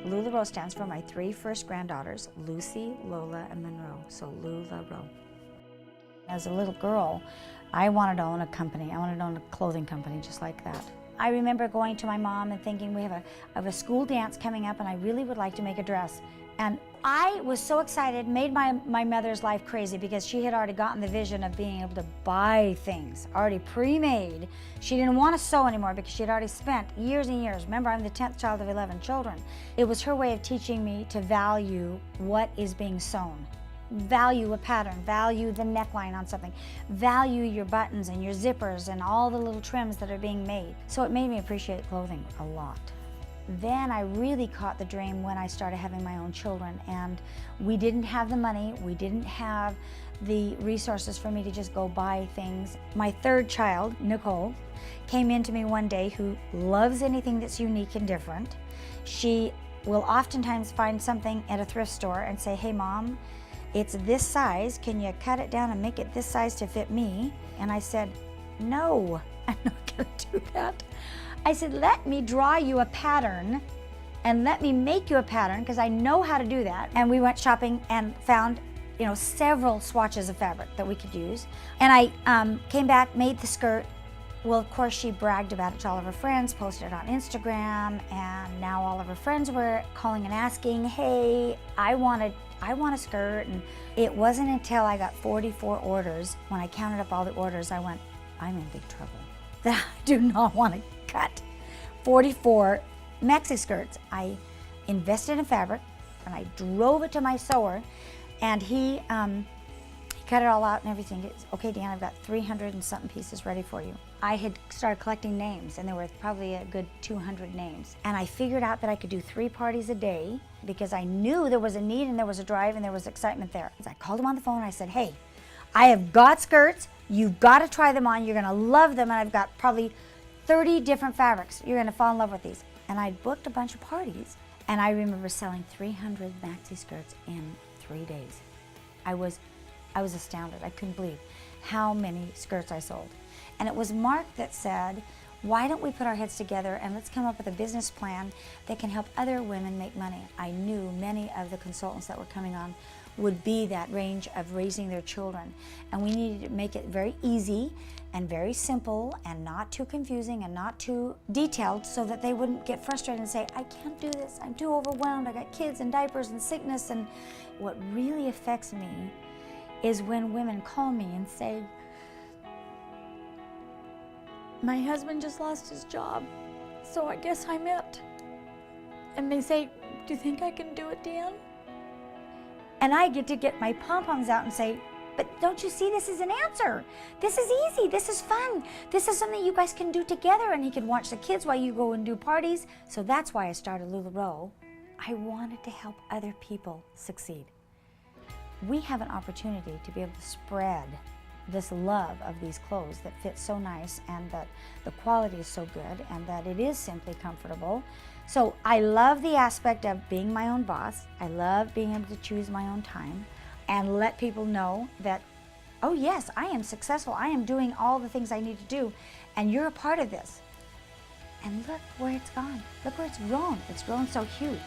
LuLaRoe stands for my three first granddaughters, Lucy, Lola, and Monroe, so LuLaRoe. As a little girl, I wanted to own a company. I wanted to own a clothing company just like that. I remember going to my mom and thinking, we have a school dance coming up and I really would like to make a dress. And I was so excited, made my mother's life crazy because she had already gotten the vision of being able to buy things already pre-made. She didn't want to sew anymore because she had already spent years and years. Remember, I'm the 10th child of 11 children. It was her way of teaching me to value what is being sewn. Value a pattern, value the neckline on something, value your buttons and your zippers and all the little trims that are being made. So it made me appreciate clothing a lot. Then I really caught the dream when I started having my own children, and we didn't have the money, we didn't have the resources for me to just go buy things. My third child, Nicole, came into me one day who loves anything that's unique and different. She will oftentimes find something at a thrift store and say, hey mom, it's this size, can you cut it down and make it this size to fit me? And I said, no, I'm not gonna do that. I said, let me draw you a pattern and let me make you a pattern because I know how to do that. And we went shopping and found, several swatches of fabric that we could use. And I came back, made the skirt. Well, of course, she bragged about it to all of her friends, posted it on Instagram, and now all of her friends were calling and asking, hey, I want a skirt. And it wasn't until I got 44 orders, when I counted up all the orders, I went, I'm in big trouble. That I do not want to cut 44 maxi skirts. I invested in fabric and I drove it to my sewer, and he cut it all out and everything. It's okay, Dan, I've got 300 and something pieces ready for you. I had started collecting names, and there were probably a good 200 names. And I figured out that I could do 3 parties a day because I knew there was a need and there was a drive and there was excitement there. So I called him on the phone and I said, hey, I have got skirts. You've got to try them on. You're going to love them. And I've got probably 30 different fabrics. You're going to fall in love with these. And I booked a bunch of parties. And I remember selling 300 maxi skirts in 3 days. I was astounded. I couldn't believe how many skirts I sold. And it was Mark that said, why don't we put our heads together and let's come up with a business plan that can help other women make money. I knew many of the consultants that were coming on would be that range of raising their children. And we needed to make it very easy and very simple and not too confusing and not too detailed so that they wouldn't get frustrated and say, I can't do this, I'm too overwhelmed, I got kids and diapers and sickness. And what really affects me is when women call me and say, my husband just lost his job, so I guess I'm it. And they say, do you think I can do it, Dan? And I get to get my pom-poms out and say, but don't you see this is an answer? This is easy, this is fun. This is something you guys can do together, and he can watch the kids while you go and do parties. So that's why I started LuLaRoe. I wanted to help other people succeed. We have an opportunity to be able to spread this love of these clothes that fit so nice and that the quality is so good and that it is simply comfortable. So I love the aspect of being my own boss. I love being able to choose my own time and let people know that, oh yes, I am successful. I am doing all the things I need to do, and you're a part of this. And look where it's gone. Look where it's grown. It's grown so huge.